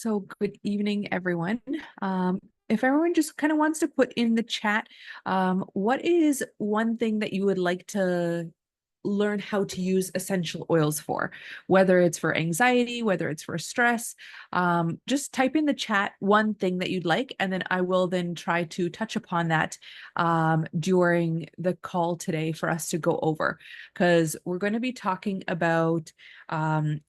So good evening, everyone. If everyone just kind of wants to put in the chat, what is one thing that you would like to learn how to use essential oils for, whether it's for anxiety, whether it's for stress? Just type in the chat one thing that you'd like, and then I will then try to touch upon that during the call today for us to go over, because we're going to be talking about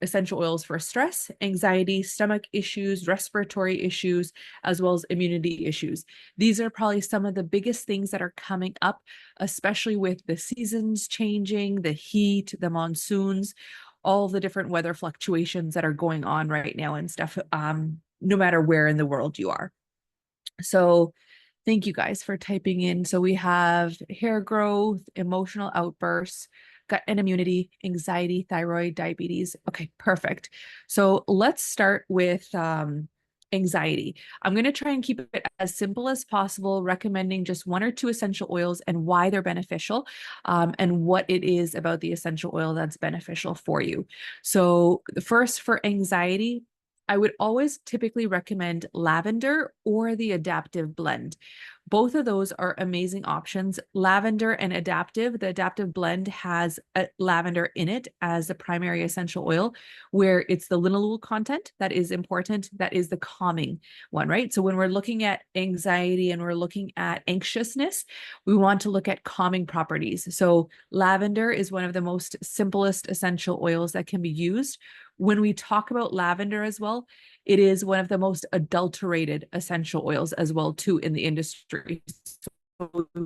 essential oils for stress, anxiety, stomach issues, respiratory issues, as well as immunity issues. These are probably some of the biggest things that are coming up, especially with the seasons changing, the heat, the monsoons, all the different weather fluctuations that are going on right now and stuff, no matter where in the world you are. So thank you guys for typing in. So we have hair growth, emotional outbursts, gut and immunity, anxiety, thyroid, diabetes. Okay, perfect. So let's start with anxiety. I'm going to try and keep it as simple as possible, recommending just one or two essential oils and why they're beneficial, and what it is about the essential oil that's beneficial for you. So the first, for anxiety, I would always typically recommend lavender or the adaptive blend. Both of those are amazing options. Lavender and adaptive, the adaptive blend has a lavender in it as the primary essential oil, where it's the linalool content that is important. That is the calming one, right? So when we're looking at anxiety and we're looking at anxiousness, we want to look at calming properties. So lavender is one of the most simplest essential oils that can be used. When we talk about lavender as well, it is one of the most adulterated essential oils as well too in the industry. So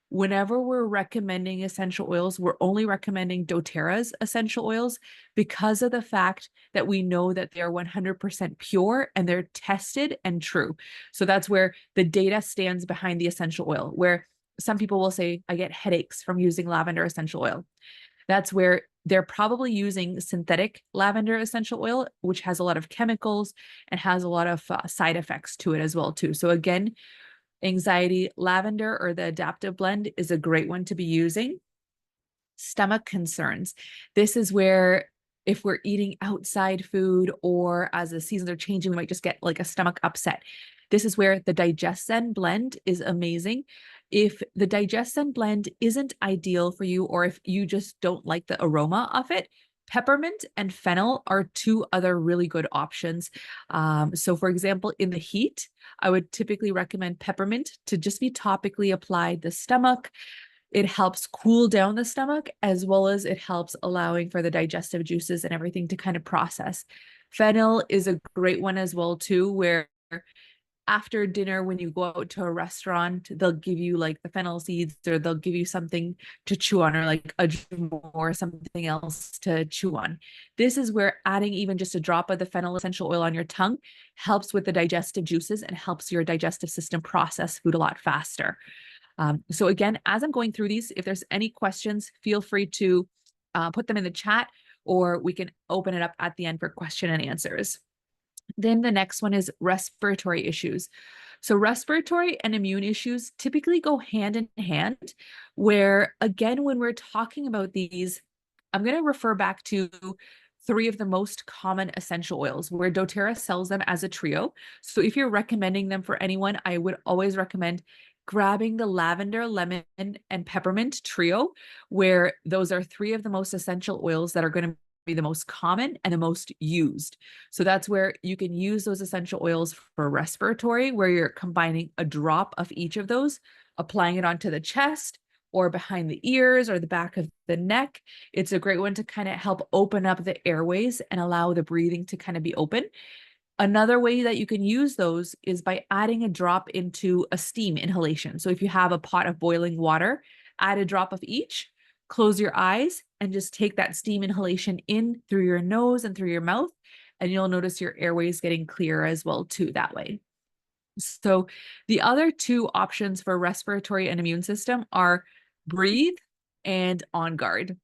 whenever we're recommending essential oils, we're only recommending doTERRA's essential oils because of the fact that we know that they're 100% pure and they're tested and true. So that's where the data stands behind the essential oil, where some people will say, I get headaches from using lavender essential oil. That's where they're probably using synthetic lavender essential oil, which has a lot of chemicals and has a lot of side effects to it as well too. So again, anxiety, lavender or the adaptive blend is a great one to be using. Stomach concerns. This is where if we're eating outside food or as the seasons are changing, we might just get like a stomach upset. This is where the DigestZen blend is amazing. If the DigestZen blend isn't ideal for you, or if you just don't like the aroma of it, peppermint and fennel are two other really good options. So for example, in the heat, I would typically recommend peppermint to just be topically applied the stomach. It helps cool down the stomach, as well as it helps allowing for the digestive juices and everything to kind of process. Fennel is a great one as well too, where after dinner, when you go out to a restaurant, they'll give you like the fennel seeds, or they'll give you something to chew on, or like a jumbo or something else to chew on. This is where adding even just a drop of the fennel essential oil on your tongue helps with the digestive juices and helps your digestive system process food a lot faster. So again, as I'm going through these, if there's any questions, feel free to put them in the chat, or we can open it up at the end for question and answers. Then the next one is respiratory issues. So respiratory and immune issues typically go hand in hand, where again, when we're talking about these, I'm going to refer back to three of the most common essential oils where doTERRA sells them as a trio. So if you're recommending them for anyone, I would always recommend grabbing the lavender, lemon, and peppermint trio, where those are three of the most essential oils that are going to be the most common and the most used. So that's where you can use those essential oils for respiratory, where you're combining a drop of each of those, applying it onto the chest or behind the ears or the back of the neck. It's a great one to kind of help open up the airways and allow the breathing to kind of be open. Another way that you can use those is by adding a drop into a steam inhalation. So if you have a pot of boiling water, add a drop of each, close your eyes, and just take that steam inhalation in through your nose and through your mouth, and you'll notice your airways getting clearer as well too that way. So the other two options for respiratory and immune system are breathe and on guard.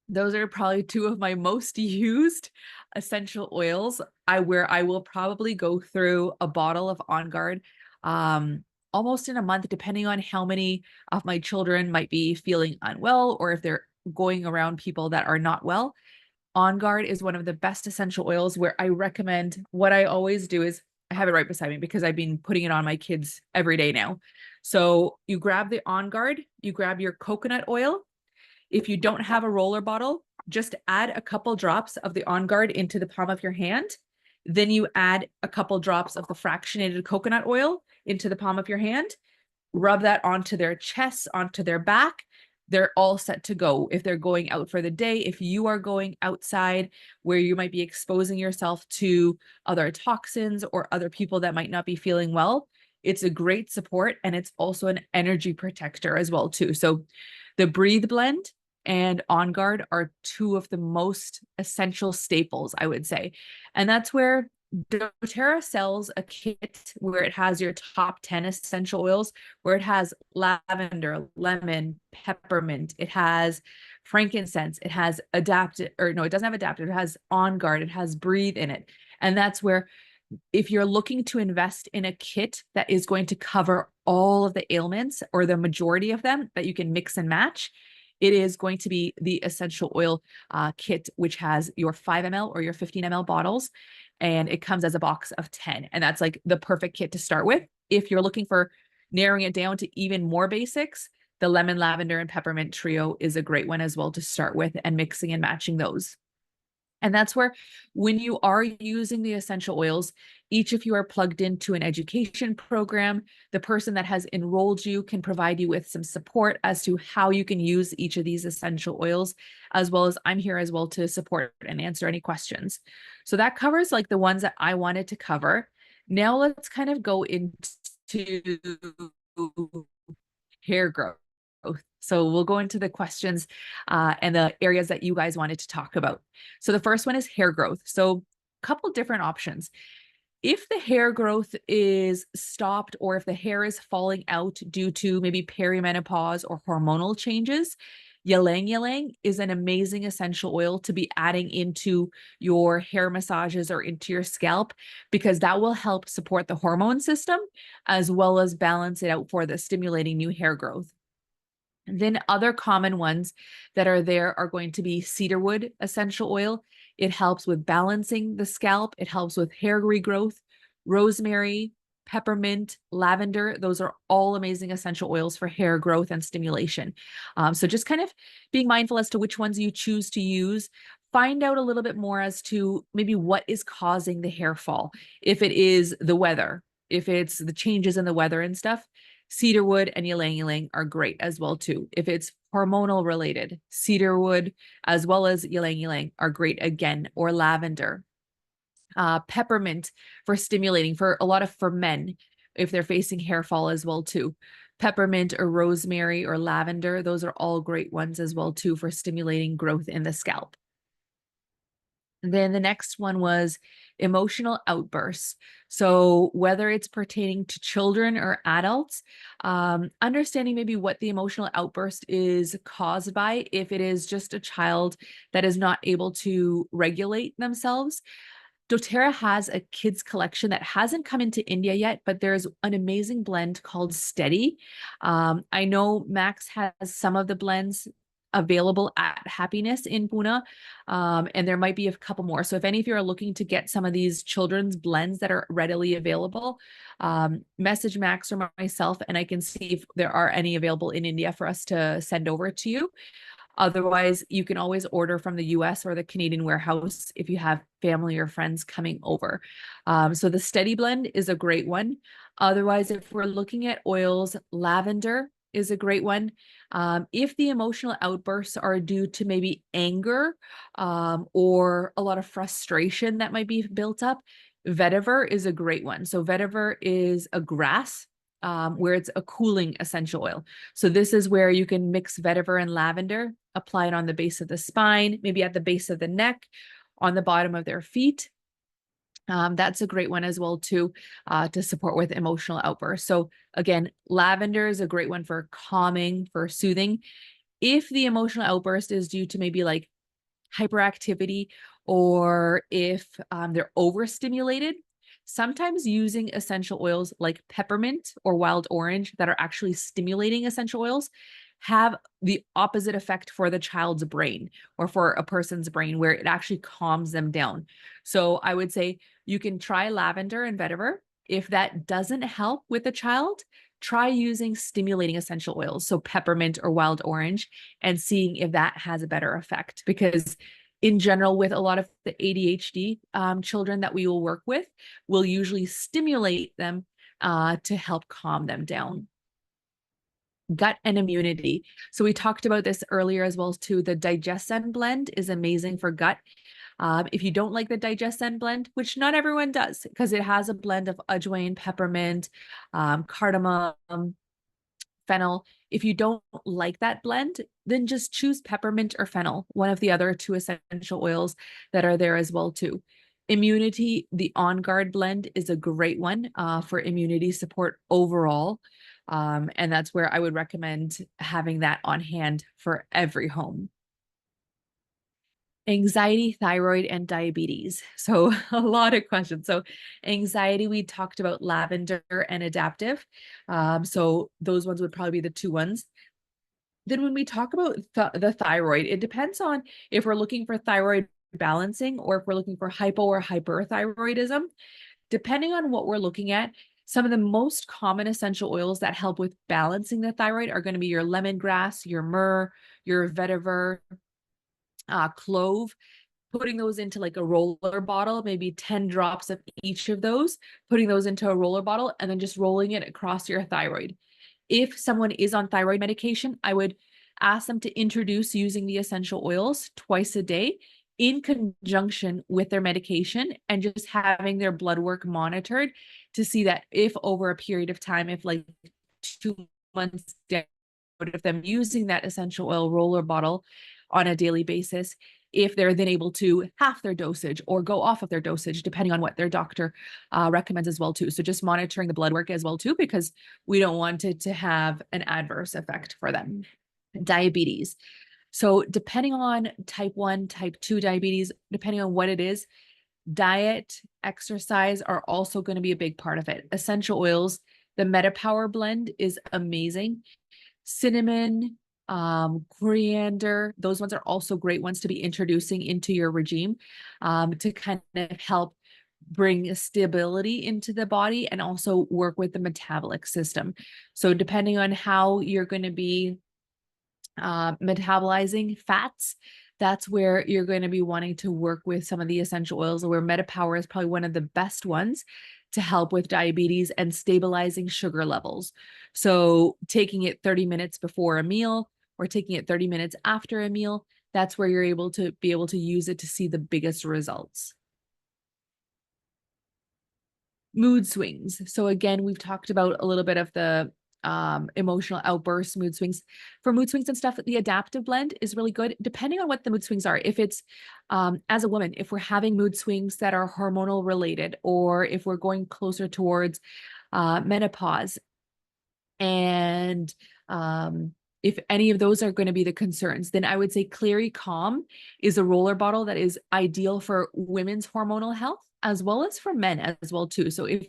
Those are probably two of my most used essential oils. Where I will probably go through a bottle of On Guard almost in a month, depending on how many of my children might be feeling unwell, or if they're going around people that are not well. On Guard is one of the best essential oils where I recommend, what I always do is, I have it right beside me because I've been putting it on my kids every day now. So you grab the On Guard, you grab your coconut oil. If you don't have a roller bottle, just add a couple drops of the On Guard into the palm of your hand. Then you add a couple drops of the fractionated coconut oil into the palm of your hand. Rub that onto their chest, onto their back. They're all set to go. If they're going out for the day, if you are going outside where you might be exposing yourself to other toxins or other people that might not be feeling well, it's a great support, and it's also an energy protector as well too. So the Breathe Blend and On Guard are two of the most essential staples, I would say. And that's where doTERRA sells a kit where it has your top 10 essential oils, where it has lavender, lemon, peppermint, it has frankincense, it has adapted, or no, it doesn't have adapted, it has On Guard, it has Breathe in it. And that's where, if you're looking to invest in a kit that is going to cover all of the ailments or the majority of them that you can mix and match, it is going to be the essential oil kit, which has your 5 ml or your 15 ml bottles. And it comes as a box of 10. And that's like the perfect kit to start with. If you're looking for narrowing it down to even more basics, the lemon, lavender, and peppermint trio is a great one as well to start with, and mixing and matching those. And that's where, when you are using the essential oils, each of you are plugged into an education program. The person that has enrolled you can provide you with some support as to how you can use each of these essential oils, as well as I'm here as well to support and answer any questions. So that covers like the ones that I wanted to cover. Now let's kind of go into hair growth. So we'll go into the questions and the areas that you guys wanted to talk about. So the first one is hair growth. So a couple different options. If the hair growth is stopped, or if the hair is falling out due to maybe perimenopause or hormonal changes, ylang ylang is an amazing essential oil to be adding into your hair massages or into your scalp, because that will help support the hormone system as well as balance it out for the stimulating new hair growth. And then other common ones that are there are going to be cedarwood essential oil. It helps with balancing the scalp. It helps with hair regrowth. Rosemary, peppermint, lavender, those are all amazing essential oils for hair growth and stimulation. So just kind of being mindful as to which ones you choose to use. Find out a little bit more as to maybe what is causing the hair fall. If it is the weather, if it's the changes in the weather and stuff, cedarwood and ylang ylang are great as well too. If it's hormonal related, cedarwood as well as ylang ylang are great again, or lavender. Peppermint for stimulating, for a lot of, for men, if they're facing hair fall as well too. Peppermint or rosemary or lavender, those are all great ones as well too for stimulating growth in the scalp. Then the next one was emotional outbursts. So whether it's pertaining to children or adults, understanding maybe what the emotional outburst is caused by. If it is just a child that is not able to regulate themselves, doTERRA has a kids collection that hasn't come into India yet, but there's an amazing blend called Steady. I know Max has some of the blends available at Happiness in Pune, and there might be a couple more. So if any of you are looking to get some of these children's blends that are readily available, message Max or myself, and I can see if there are any available in India for us to send over to you. Otherwise, you can always order from the US or the Canadian warehouse if you have family or friends coming over. So the Steady blend is a great one. Otherwise, if we're looking at oils, lavender is a great one. If the emotional outbursts are due to maybe anger or a lot of frustration that might be built up, vetiver is a great one. So vetiver is a grass where it's a cooling essential oil. So this is where you can mix vetiver and lavender, apply it on the base of the spine, maybe at the base of the neck, on the bottom of their feet. That's a great one as well too, to support with emotional outbursts. So again, lavender is a great one for calming, for soothing. If the emotional outburst is due to maybe like hyperactivity, or if they're overstimulated, sometimes using essential oils like peppermint or wild orange that are actually stimulating essential oils have the opposite effect for the child's brain or for a person's brain, where it actually calms them down. So I would say you can try lavender and vetiver. If that doesn't help with the child, try using stimulating essential oils, so peppermint or wild orange, and seeing if that has a better effect. Because in general, with a lot of the ADHD children that we will work with, we'll usually stimulate them to help calm them down. Gut and immunity. So we talked about this earlier as well too. The Digestion blend is amazing for gut. If you don't like the Digestion blend, which not everyone does, because it has a blend of ajwain, peppermint, cardamom, fennel. If you don't like that blend, then just choose peppermint or fennel, one of the other 2 essential oils that are there as well too. Immunity, the On Guard blend is a great one for immunity support overall. And that's where I would recommend having that on hand for every home. Anxiety, thyroid, and diabetes. So a lot of questions. So anxiety, we talked about lavender and adaptive. So those ones would probably be the 2 ones. Then when we talk about the thyroid, it depends on if we're looking for thyroid balancing or if we're looking for hypo or hyperthyroidism. Depending on what we're looking at, some of the most common essential oils that help with balancing the thyroid are going to be your lemongrass, your myrrh, your vetiver, clove, putting those into like a roller bottle, maybe 10 drops of each of those, putting those into a roller bottle, and then just rolling it across your thyroid. If someone is on thyroid medication, I would ask them to introduce using the essential oils twice a day in conjunction with their medication, and just having their blood work monitored to see that if over a period of time, if like 2 months down of them using that essential oil roller bottle on a daily basis, if they're then able to half their dosage or go off of their dosage, depending on what their doctor recommends as well too. So just monitoring the blood work as well too, because we don't want it to have an adverse effect for them. Diabetes. So depending on type 1, type 2 diabetes, depending on what it is, diet, exercise are also going to be a big part of it. Essential oils, the MetaPower blend is amazing. Cinnamon, coriander, those ones are also great ones to be introducing into your regime to kind of help bring stability into the body and also work with the metabolic system. So depending on how you're going to be metabolizing fats, that's where you're going to be wanting to work with some of the essential oils, where MetaPower is probably one of the best ones to help with diabetes and stabilizing sugar levels. So taking it 30 minutes before a meal or taking it 30 minutes after a meal, that's where you're able to use it to see the biggest results. Mood swings. So again, we've talked about a little bit of the emotional outbursts, mood swings. For mood swings and stuff, the adaptive blend is really good, depending on what the mood swings are. If it's, as a woman, if we're having mood swings that are hormonal related, or if we're going closer towards menopause, and if any of those are going to be the concerns, then I would say Clary Calm is a roller bottle that is ideal for women's hormonal health, as well as for men as well too. So if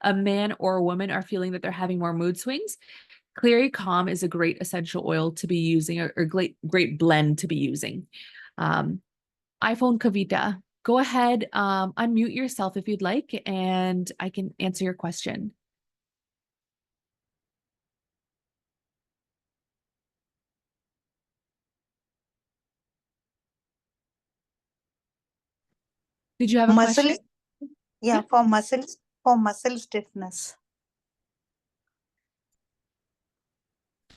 a man or a woman are feeling that they're having more mood swings, Clary Calm is a great essential oil to be using, or great blend to be using. iPhone Kavita, go ahead, unmute yourself if you'd like, and I can answer your question. Did you have a Muscle, question? yeah, for muscle stiffness.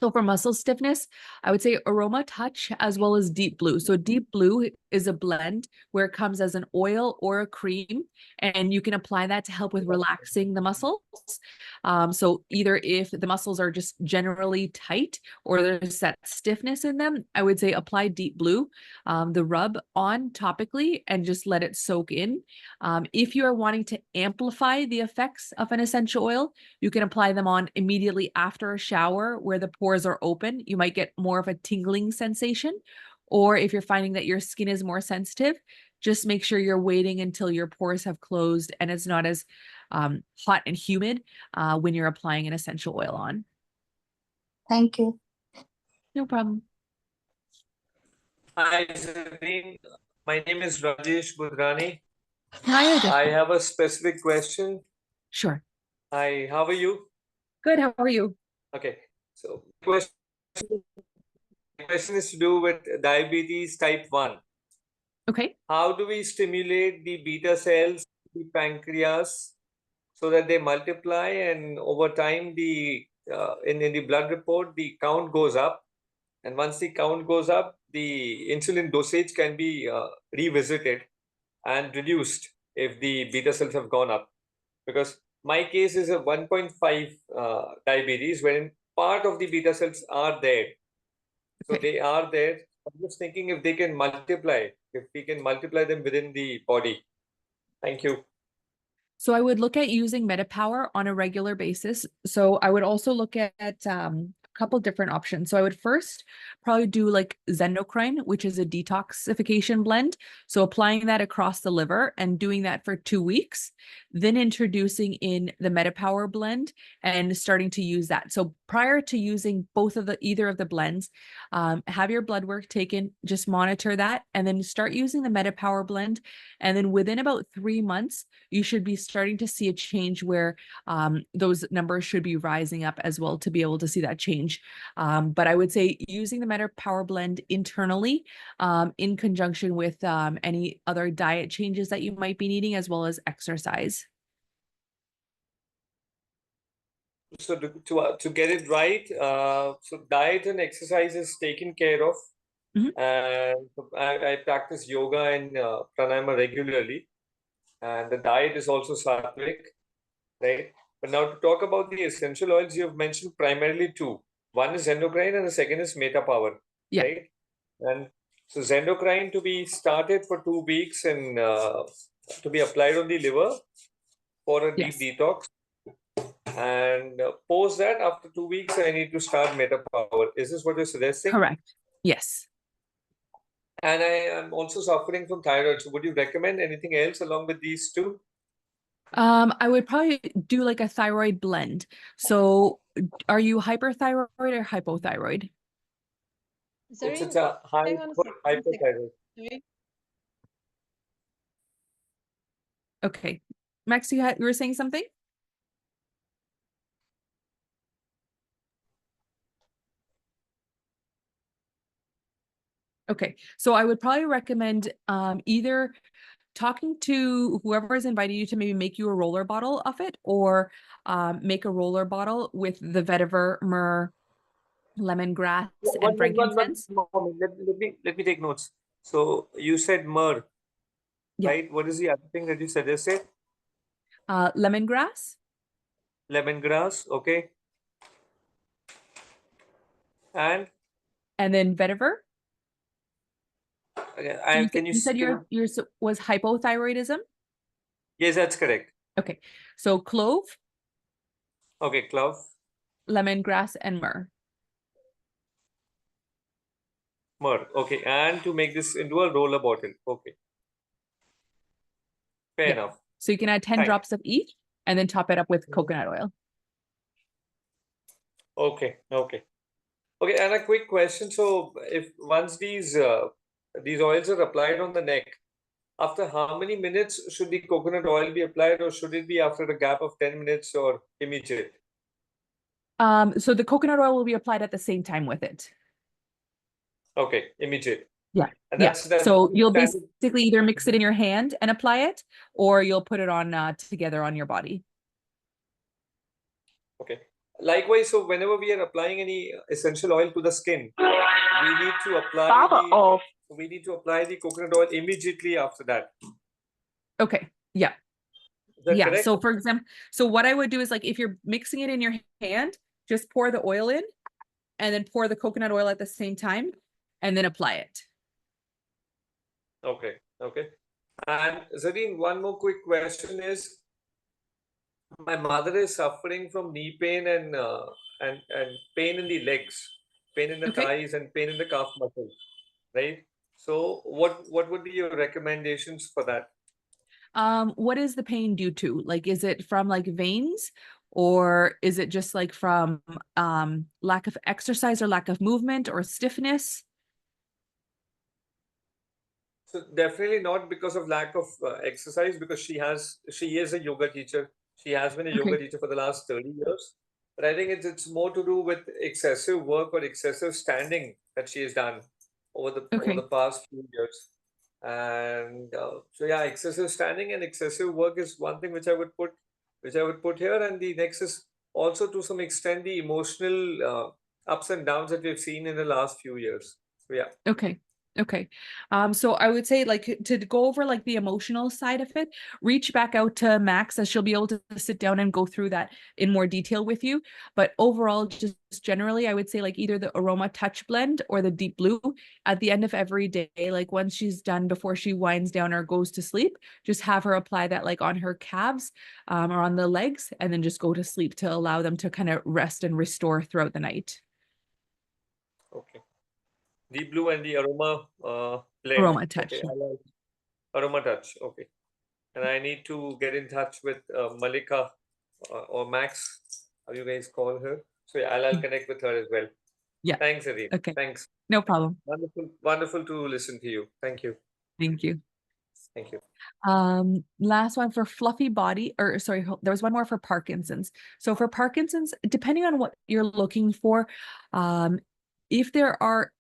So for muscle stiffness, I would say Aroma Touch as well as Deep Blue. So Deep Blue is a blend where it comes as an oil or a cream, and you can apply that to help with relaxing the muscles. So either if the muscles are just generally tight or there's that stiffness in them, I would say apply Deep Blue, the rub on topically, and just let it soak in. If you are wanting to amplify the effects of an essential oil, you can apply them on immediately after a shower where the pores are open. You might get more of a tingling sensation. Or if you're finding that your skin is more sensitive, just make sure you're waiting until your pores have closed and it's not as hot and humid when you're applying an essential oil on. Thank you. No problem. Hi, Zarine. My name is Rajesh Budrani. Hi, Rajesh. I have a specific question. Sure. Hi, how are you? Good. How are you? Okay, so question is to do with diabetes type 1. Okay. How do we stimulate the beta cells, the pancreas, so that they multiply and over time in the blood report the count goes up, and once the count goes up the insulin dosage can be revisited and reduced if the beta cells have gone up, because my case is a 1.5 diabetes wherein part of the beta cells are there, so Okay. they are there. I'm just thinking if they can multiply, if we can multiply them within the body. Thank you. So I would look at using MetaPower on a regular basis. So I would also look at a couple different options. So I would first probably do like Zendocrine, which is a detoxification blend. So applying that across the liver and doing that for 2 weeks, then introducing in the MetaPower blend and starting to use that. So prior to using either of the blends, have your blood work taken, just monitor that, and then start using the MetaPower blend. And then within about 3 months, you should be starting to see a change where those numbers should be rising up as well to be able to see that change. But I would say using the MetaPower blend internally in conjunction with any other diet changes that you might be needing, as well as exercise. So to get it right, so diet and exercise is taken care of, Mhm. and I practice yoga and pranayama regularly, and the diet is also sattvic, right? But now to talk about the essential oils, you have mentioned primarily two. One is endocrine and the second is meta power, Yeah. right? And so endocrine to be started for 2 weeks and to be applied on the liver for a deep Yes. detox. And post that, after 2 weeks, I need to start meta power. Is this what you're suggesting? Correct. Yes. And I am also suffering from thyroid. So would you recommend anything else along with these two? I would probably do like a thyroid blend. So are you hyperthyroid or hypothyroid? It's Zarine, a hang on a second. hypothyroid. Sorry. Okay. Max, you were saying something? Okay, so I would probably recommend either talking to whoever has invited you to maybe make you a roller bottle of it, or make a roller bottle with the vetiver, myrrh, lemongrass, and frankincense. Let me take notes. So you said myrrh, Yeah. right? What is the other thing that you suggested? Lemongrass. Lemongrass, okay. And And then vetiver. So can you said yours was hypothyroidism? Yes, that's correct. Okay, so clove, Okay, clove, lemongrass, and myrrh. myrrh. Okay, and to make this into a roller bottle. Okay, fair Yeah. enough. So you can add 10 Thanks. drops of each and then top it up with coconut oil. Okay, okay. Okay, and a quick question. So if once these oils are applied on the neck, after how many minutes should the coconut oil be applied, or should it be after a gap of 10 minutes or immediate? So the coconut oil will be applied at the same time with it. Okay, immediate. Yeah. And Yeah. that's So you'll standard. basically either mix it in your hand and apply it, or you'll put it on together on your body. Okay. Likewise, so whenever we are applying any essential oil to the skin, we need to apply the coconut oil immediately after that. Okay. Yeah. Is that Yeah. correct? So for example, so what I would do is, like, if you're mixing it in your hand, just pour the oil in and then pour the coconut oil at the same time and then apply it. Okay. Okay. And Zarine, one more quick question is, my mother is suffering from knee pain and pain in the legs, pain in the Okay. thighs, and pain in the calf muscles, right? So what would be your recommendations for that? What is the pain due to? Like, is it from like veins, Or is it just like from lack of exercise or lack of movement or stiffness? So definitely not because of lack of exercise, because she is a yoga teacher. She has been a yoga Okay. teacher for the last 30 years. But I think it's more to do with excessive work or excessive standing that she has done over Okay. the past few years. And so yeah, excessive standing and excessive work is one thing which I would put here. And the next is also to some extent the emotional ups and downs that we've seen in the last few years. So yeah. Okay. Okay. So I would say like to go over like the emotional side of it, reach back out to Max as she'll be able to sit down and go through that in more detail with you. But overall, just generally, I would say like either the Aroma Touch Blend or the Deep Blue at the end of every day, like once she's done before she winds down or goes to sleep, just have her apply that like on her calves or on the legs, and then just go to sleep to allow them to kind of rest and restore throughout the night. Okay. The blue and the aroma blend. Aroma Touch. Okay, I like aroma touch. Okay, and I need to get in touch with Malika or Max, how you guys call her. So yeah, I'll connect with her as well. Yeah. Thanks, Zarine. Okay. Thanks. No problem. Wonderful to listen to you. Thank you. Thank you. Thank you. Last one for fluffy body, or sorry, there was one more for Parkinson's. So for Parkinson's, depending on what you're looking for, if there are,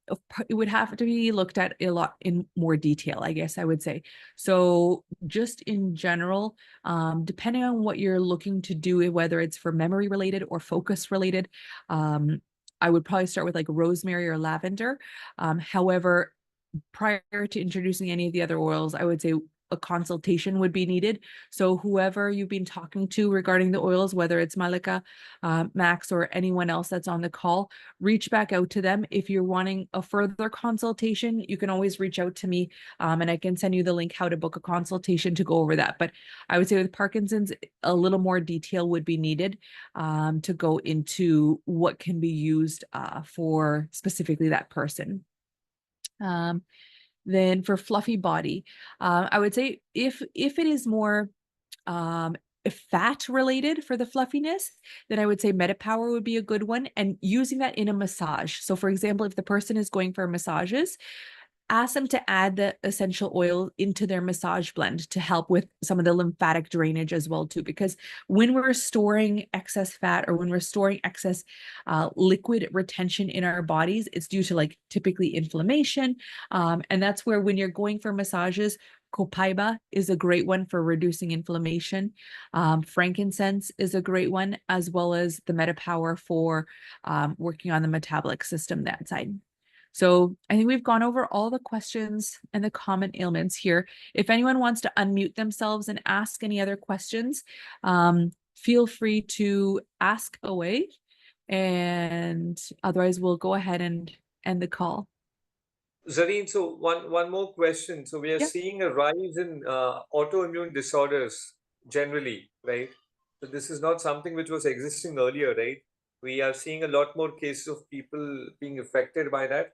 it would have to be looked at a lot in more detail, I guess I would say. So just in general, depending on what you're looking to do, whether it's for memory related or focus related, I would probably start with like rosemary or lavender. However, prior to introducing any of the other oils, I would say a consultation would be needed. So whoever you've been talking to regarding the oils, whether it's Malika, Max, or anyone else that's on the call, reach back out to them. If you're wanting a further consultation, you can always reach out to me, and I can send you the link how to book a consultation to go over that. But I would say with Parkinson's, a little more detail would be needed to go into what can be used for specifically that person. Then for fluffy body, I would say if it is more fat related for the fluffiness, then I would say MetaPower would be a good one, and using that in a massage. So for example, if the person is going for massages, ask them to add the essential oil into their massage blend to help with some of the lymphatic drainage as well too, because when we're storing excess fat or when we're storing excess liquid retention in our bodies, it's due to like typically inflammation, and that's where when you're going for massages, copaiba is a great one for reducing inflammation. Frankincense is a great one, as well as the MetaPower for working on the metabolic system that side. So I think we've gone over all the questions and the common ailments here. If anyone wants to unmute themselves and ask any other questions, feel free to ask away. And otherwise, we'll go ahead and end the call. Zarine, so one more question. So we are Yeah. seeing a rise in autoimmune disorders generally, right? So this is not something which was existing earlier, right? We are seeing a lot more cases of people being affected by that.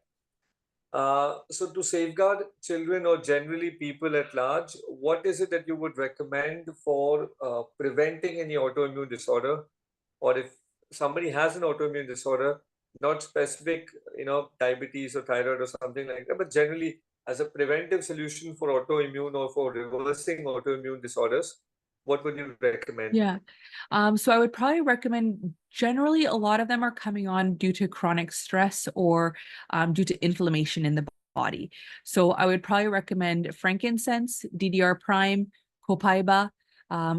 So to safeguard children or generally people at large, what is it that you would recommend for preventing any autoimmune disorder? Or if somebody has an autoimmune disorder, not specific, diabetes or thyroid or something like that, but generally as a preventive solution for autoimmune or for reversing autoimmune disorders, what would you recommend? Yeah. So I would probably recommend, generally a lot of them are coming on due to chronic stress or due to inflammation in the body. So I would probably recommend frankincense, DDR prime, copaiba.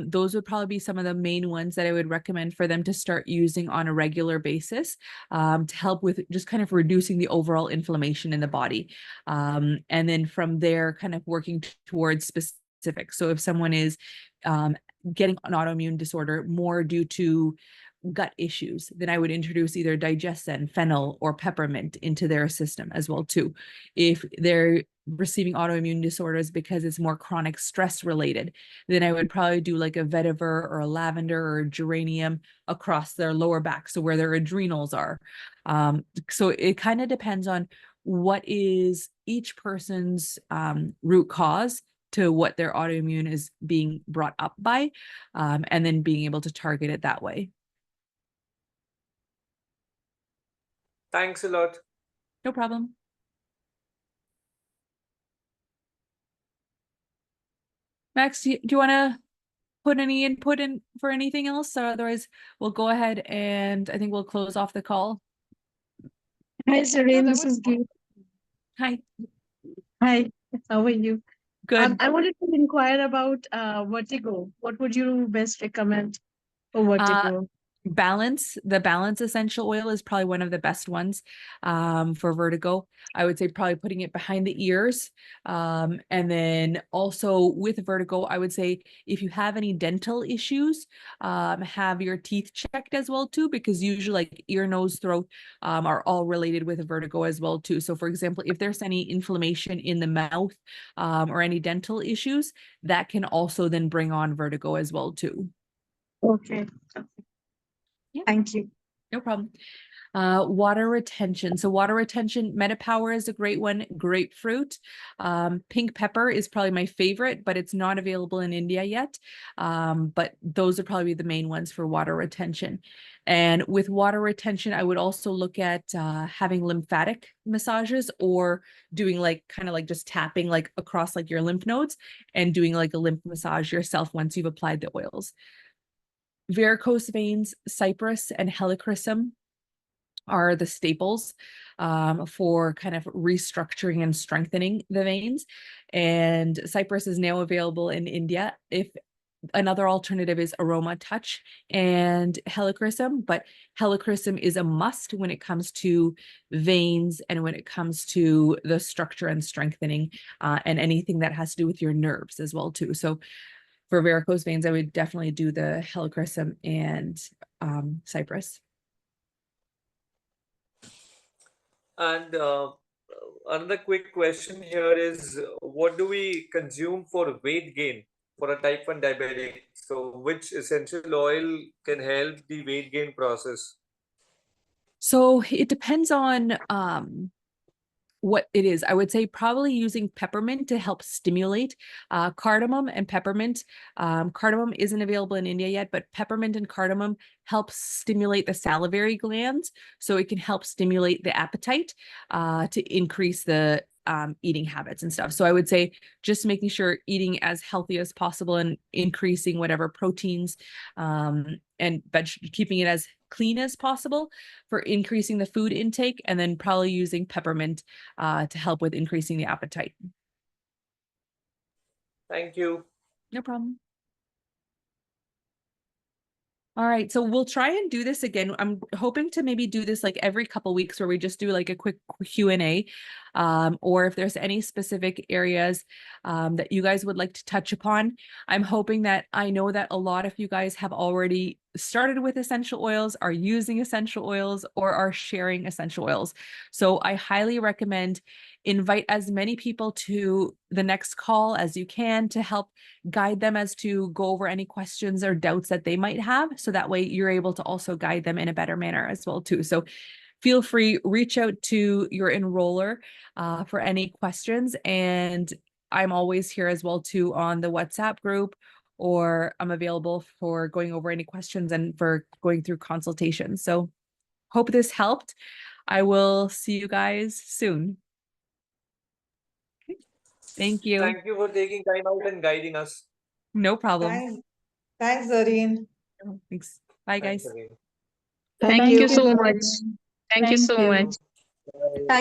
Those would probably be some of the main ones that I would recommend for them to start using on a regular basis to help with just kind of reducing the overall inflammation in the body. And then from there, kind of working towards specific. So if someone is getting an autoimmune disorder more due to gut issues, then I would introduce either digestin, fennel, or peppermint into their system as well too. If they're receiving autoimmune disorders because it's more chronic stress related, then I would probably do like a vetiver or a lavender or a geranium across their lower back, so where their adrenals are. So it kind of depends on what is each person's root cause to what their autoimmune is being brought up by, and then being able to target it that way. Thanks a lot. No problem. Max, do you want to put any input in for anything else? Or otherwise, we'll go ahead and I think we'll close off the call. Hi, Zarine, this is Geet. Hi. Hi, how are you? Good. I wanted to inquire about vertigo. What would you best recommend for vertigo? The balance essential oil is probably one of the best ones for vertigo. I would say probably putting it behind the ears. And then also with vertigo, I would say if you have any dental issues, have your teeth checked as well too, because usually like ear, nose, throat are all related with vertigo as well too. So for example, if there's any inflammation in the mouth or any dental issues, that can also then bring on vertigo as well too. Okay. Yeah. Thank you. No problem. Water retention. So water retention, Metapower is a great one. Grapefruit. Pink pepper is probably my favorite, but it's not available in India yet. But those are probably the main ones for water retention. And with water retention, I would also look at having lymphatic massages or doing like kind of like just tapping like across like your lymph nodes and doing like a lymph massage yourself once you've applied the oils. Varicose veins, cypress and helichrysum are the staples for kind of restructuring and strengthening the veins. And cypress is now available in India. If another alternative is aroma touch and helichrysum, but helichrysum is a must when it comes to veins and when it comes to the structure and strengthening and anything that has to do with your nerves as well too. So for varicose veins, I would definitely do the helichrysum and cypress. And another quick question here is, what do we consume for weight gain for a type 1 diabetic? So which essential oil can help the weight gain process? So it depends on what it is. I would say probably using peppermint to help stimulate cardamom and peppermint. Cardamom isn't available in India yet, but peppermint and cardamom helps stimulate the salivary glands. So it can help stimulate the appetite to increase the eating habits and stuff. So I would say just making sure eating as healthy as possible and increasing whatever proteins and keeping it as clean as possible for increasing the food intake, and then probably using peppermint to help with increasing the appetite. Thank you. No problem. All right, so we'll try and do this again. I'm hoping to maybe do this like every couple weeks where we just do like a quick Q&A, or if there's any specific areas that you guys would like to touch upon. I'm hoping that I know that a lot of you guys have already started with essential oils, are using essential oils, or are sharing essential oils. So I highly recommend invite as many people to the next call as you can to help guide them as to go over any questions or doubts that they might have. So that way you're able to also guide them in a better manner as well too. So feel free, reach out to your enroller for any questions. And I'm always here as well too on the WhatsApp group, or I'm available for going over any questions and for going through consultations. So hope this helped. I will see you guys soon. Thank you. Thank you for taking time out and guiding us. No problem. Thanks, Zarine. Thanks. Bye, Thanks, guys. Zarine. Thank you so much. Thank you so much. Bye. Thank